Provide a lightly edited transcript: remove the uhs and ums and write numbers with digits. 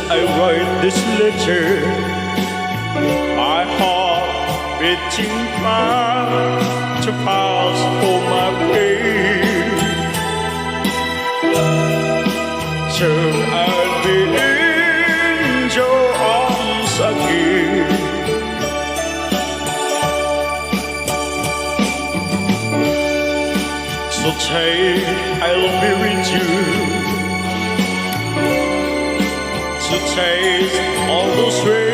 I write this letter, my heart beating fast to pass for my pain. Soon I'll be in your arms again. So take, I'll be with you to taste all those sweet